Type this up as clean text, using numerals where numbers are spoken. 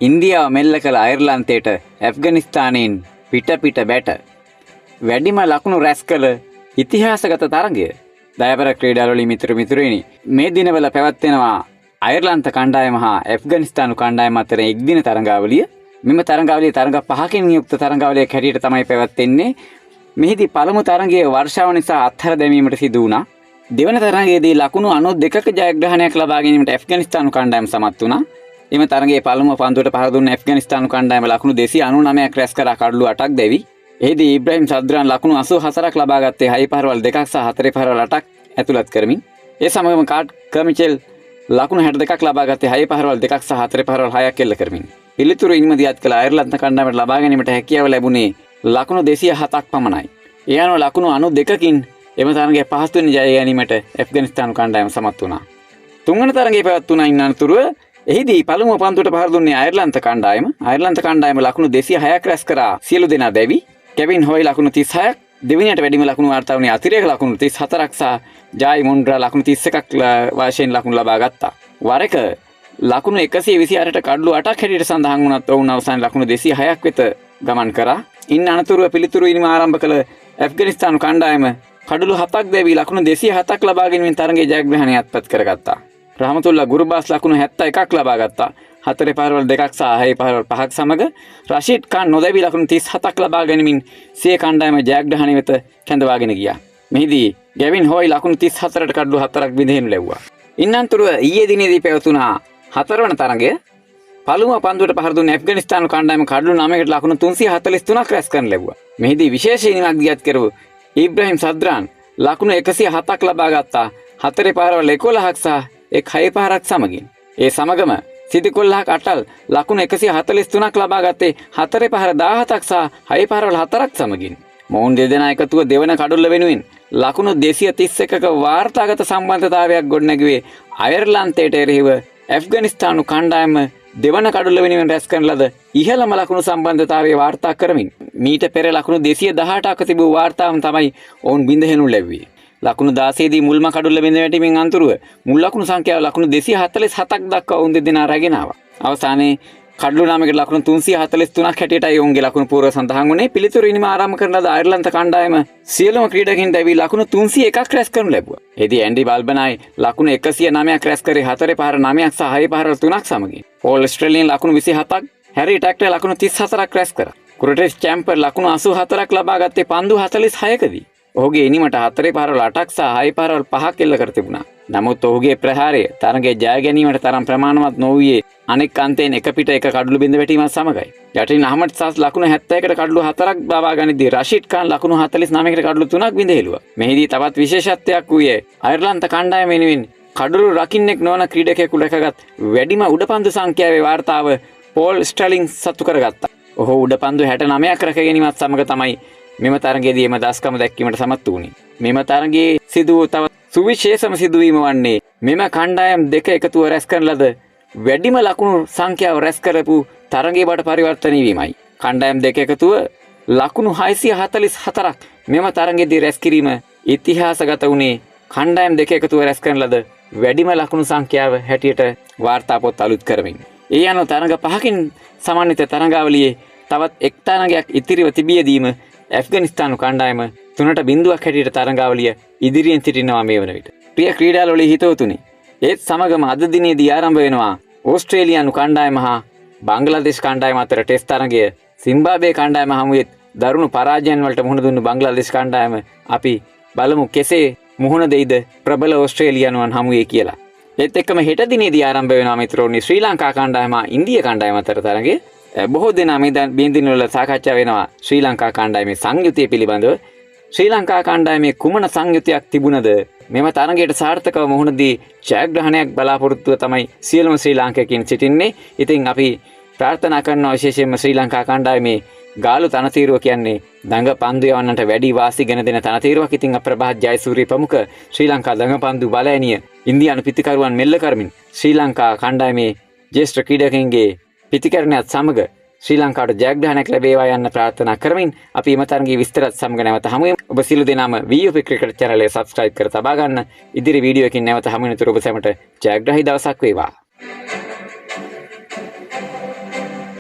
ඉන්දියාව මෙල්ල කළ අයර්ලන්තයට ඇෆ්ගනිස්තානයෙන් පිට බැට වැඩිම ලකුණු රැස් කළ ඉතිහාසගත තරගය. දයාබර ක්‍රීඩාවලින් මිතුරුනි මේ දිනවල පැවැත්වෙනවා අයර්ලන්ත කණ්ඩායම හා ඇෆ්ගනිස්තානු කණ්ඩායම අතර එක්දින තරගාවලිය. මෙම තරගාවලිය තරග 5කින් යුක්ත තරගාවලියක් හැටියට තමයි පැවැත්වෙන්නේ. මෙහිදී පළමු තරගයේ වර්ෂාව නිසා අත්හැර දැමීමට සිදු වුණා. දෙවන තරගයේදී ලකුණු 92ක ජයග්‍රහණයක් ලබා ගැනීමට ඇෆ්ගනිස්තානු කණ්ඩායම සමත් වුණා. එම තරගයේ පළමුව පන්දුවට පහර දුන්න ඇෆ්ගනිස්තානු කණ්ඩායම ලකුණු 299ක් රැස් කර කඩලු 8ක් දැවි. එහිදී ඉබ්‍රාහිම් සද්රාන් ලකුණු 84ක් ලබා ගත්තේ 6 පහරවල් 2ක් සහ 4 පහරවල් 8ක් ඇතුළත් කරමින්. ඒ සමගම කාඩ් කර්මිචෙල් ලකුණු 62ක් ලබා ගත්තේ 6 පහරවල් 2ක් සහ 4 පහරවල් 6ක් එල්ල කරමින්. පිළිතුරු ඉනිම දියත් කළ අයර්ලන්ත කණ්ඩායමට ලබා ගැනීමට හැකියාව ලැබුණේ ලකුණු 207ක් පමණයි. ඒ අනුව ලකුණු 92කින් එම තරගයේ පහසුවෙන් ජය ගැනීමට ඇෆ්ගනිස්තානු කණ්ඩායම සමත් වුණා. තුන්වන තරගයේ පැවැත්වුණා ඉන්න අනතුරුව එහිදී පළමුව පන්දුවට පහර දුන්නේ අයර්ලන්ත කණ්ඩායම. අයර්ලන්ත කණ්ඩායම ලකුණු 206ක් රැස් කරා සියලු දෙනා දැවි. කෙවින් හොයි ලකුණු 36ක්, දෙවෙනියට වැඩිම ලකුණු වාර්තා වුණේ අතිරේක ලකුණු 34ක් සහ ජායි මුන්ඩ්‍රා ලකුණු 31ක් වශයෙන් ලකුණු ලබා ගත්තා. වර එක ලකුණු 128ට කඩලු 8ක් හැටියට සඳහන් වුණත් ඔවුන් අවසානයේ ලකුණු 206ක් වෙත ගමන් කරා. ඉන් අනතුරුව පිළිතුරු ඉනිම ආරම්භ කළ ඇෆ්ගනිස්තානු කණ්ඩායම කඩලු 7ක් දැවි ලකුණු 207ක් ලබා ගැනීමෙන් තරගයේ ජයග්‍රහණය අත්පත් කරගත්තා. රහමතුල්ලා ගුරුබාස් ලකුණු 71ක් ලබා ගත්තා. 4 පහරවල් 2ක් සහ 6 පහරවල් 5ක් සමග රෂීඩ් ખાන් නොදැවි ලකුණු 37ක් ලබා ගැනීමෙන් සිය කණ්ඩායම ජයග්‍රහණය වෙත කැඳවාගෙන ගියා. මෙහිදී ගැවින් හොයි ලකුණු 34ට කඩලු 4ක් බිඳෙනු ලැබුවා. ඉන්නන්තුරුව ඊයේ දිනේදී පැවතුණා හතරවන තරගය. පළමුව පන්දුවට පහර දුන්න ඇෆ්ගනිස්තානු කණ්ඩායම කඩලු 9කට ලකුණු 343ක් රැස් කරන්න ලැබුවා. මෙහිදී විශේෂ ඉනිමක් දියත් කරු ඉබ්‍රාහිම් සද්රාන් ලකුණු 107ක් ලබා ගත්තා. 4 පහරවල් 11ක් සහ 6 පහරක් සමගින්. ඒ සමගම සිදිකොල්ලහක් අටල් ලකුණු 143ක් ලබා ගත්තේ 4 පහර 17ක් සහ 6 පහරවල් 4ක් සමගින්. මොවුන් දෙදෙනා එකතුව දෙවන කඩුල්ල වෙනුවෙන් ලකුණු 231ක වාර්තාගත සම්බන්ධතාවයක් ගොඩනැගුවේ අයර්ලන්තයට එරෙහිව ඇෆ්ගනිස්තානු කණ්ඩායම දෙවන කඩුල්ල වෙනුවෙන් රැස් කරන ලද ඉහළම ලකුණු සම්බන්ධතාවය වාර්තා කරමින් මීට පෙර ලකුණු 218ක තිබූ වාර්තාවම තමයි ඔවුන් බිඳහෙනු ලැබුවේ. ලකුණු 16 දී මුල්ම කඩුල්ල බිඳ වැටීමෙන් අනතුරුව මුල් ලකුණු සංඛ්‍යාව ලකුණු 247ක් දක්වා ඔවුන් දෙදෙනා රැගෙන ආවා. අවසානයේ කඩලු 9කට ලකුණු 343ක් හැටියටයි ඔවුන්ගේ ලකුණු පූර්ව සඳහන් වුණේ. පිළිතුරු ඉනිම ආරම්භ කරන ලද අයර්ලන්ත කණ්ඩායම සියලුම ක්‍රීඩකින් දැවි ලකුණු 301ක් රැස් කරනු ලැබුවා. එදී ඇන්ඩි බල්බනයි ලකුණු 109ක් රැස් කරේ 4 පහර 9ක් සහ 6 පහර 3ක් සමගින්. පෝල් ඔස්ට්‍රේලියානු ලකුණු 27ක්, හැරි ටැක්ටර් ලකුණු 34ක් රැස් කරා. කුරටිස් චැම්පර් ලකුණු 84ක් ලබා ගත්තේ පන්දු 46කදී. ඔහුගේ ඉනිමට 4 පහරවල් 8ක් සහ 6 පහරවල් 5ක් එල්ල කර තිබුණා. නමුත් ඔහුගේ ප්‍රහාරය තරගයේ ජය ගැනීමට තරම් ප්‍රමාණවත් නොවුයේ අනෙක් අන්තයෙන් එක පිට එක කඩලු බිඳ වැටීමත් සමගයි. යටින් අහමඩ් සාස් ලකුණු 70කට කඩලු 4ක් ලබා ගනිද්දී රෂීඩ් ખાන් ලකුණු 49කට කඩලු 3ක් බිඳ හෙළුවා. මෙහිදී තවත් විශේෂත්වයක් වූයේ අයර්ලන්ත කණ්ඩායම වෙනුවෙන් කඩලු රකින්නෙක් නොවන ක්‍රීඩකයෙකු ලැකගත් වැඩිම උඩපන්දු සංඛ්‍යාවේ වාර්තාව පෝල් ස්ටර්ලින් සතු කරගත්තා. ඔහු උඩපන්දු 69ක් රැක ගැනීමත් සමග තමයි මෙම තරගයේදී එම දස්කම දැක්වීමට සමත් වුණේ. මෙම තරගයේ සිදු වූ තවත් සුවිශේෂම සිදුවීම වන්නේ මෙම කණ්ඩායම් දෙක එකතුව රැස් කරන ලද වැඩිම ලකුණු සංඛ්‍යාව රැස් කරපු තරගයේ බවට පරිවර්තනය වීමයි. කණ්ඩායම් දෙක එකතුව ලකුණු 644ක් මෙම තරගයේදී රැස් කිරීම ඉතිහාසගත වුණේ කණ්ඩායම් දෙක එකතුව රැස් කරන ලද වැඩිම ලකුණු සංඛ්‍යාව හැටියට වාර්තා පොත් අලුත් කරමින්. ඒ අනුව තරග 5කින් සමන්විත තරගාවලියේ තවත් එක් තරගයක් ඉතිරිව තිබියදීම ඇෆ්ගනිස්තානු කණ්ඩායම 3-0ක් හැටියට තරගාවලිය ඉදිරියෙන් සිටිනවා මේ වන විට. ප්‍රිය ක්‍රීඩාවලියේ හිතවතුනි, ඒත් සමගම අද දිනේදී ආරම්භ වෙනවා ඕස්ට්‍රේලියානු කණ්ඩායම හා බංග්ලාදේශ කණ්ඩායම අතර ටෙස්ට් තරගය. සිම්බාබ්වේ කණ්ඩායම හමුවෙත් දරුණු පරාජයන් වලට මුහුණ දුන්නු බංග්ලාදේශ කණ්ඩායම අපි බලමු කෙසේ මුහුණ දෙයිද ප්‍රබල ඕස්ට්‍රේලියානුවන් හමුවේ කියලා. ඒත් එක්කම හෙට දිනේදී ආරම්භ වෙනවා මිත්‍රෝනි ශ්‍රී ලංකා කණ්ඩායම හා ඉන්දියා කණ්ඩායම අතර තරගය. බොහෝ දෙනා මේ දිනවල සාකච්ඡා වෙනවා ශ්‍රී ලංකා කණ්ඩායමේ සංයුතිය පිළිබඳව. ශ්‍රී ලංකා කණ්ඩායමේ කුමන සංයුතියක් තිබුණද මෙම තරගයට සාර්ථකව මුහුණ දී ජයග්‍රහණයක් බලාපොරොත්තුව තමයි සියලුම ශ්‍රී ලාංකිකයින් සිටින්නේ. ඉතින් අපි ප්‍රාර්ථනා කරනවා විශේෂයෙන්ම ශ්‍රී ලංකා කණ්ඩායමේ ගාලු තනතිරුව කියන්නේ දඟ පන්දු යවන්නට වැඩි වාසි ගෙන දෙන තනතිරුවක්. ඉතින් අප්‍රභාත් ජයසූරිය ප්‍රමුඛ ශ්‍රී ලංකා දඟ පන්දු බලෑනිය ඉන්දියානු පිතිකරුවන් මෙල්ල කරමින් ශ්‍රී ලංකා කණ්ඩායමේ ජ්‍යෙෂ්ඨ ක්‍රීඩකයන්ගේ පිතිකරණයත් සමග ශ්‍රී ලංකාවට ජයග්‍රහණයක් ලැබේවා යන්න ප්‍රාර්ථනා කරමින් අපි එම තරගයේ විස්තරත් සමග නැවත හමු වෙමු. ඔබ සියලු දෙනාම VOP ක්‍රිකට් channel එක subscribe කර තබා ගන්න. ඉදිරි වීඩියෝ එකකින් නැවත හමු වෙනතුරු ඔබ සැමට ජයග්‍රහී දවසක් වේවා.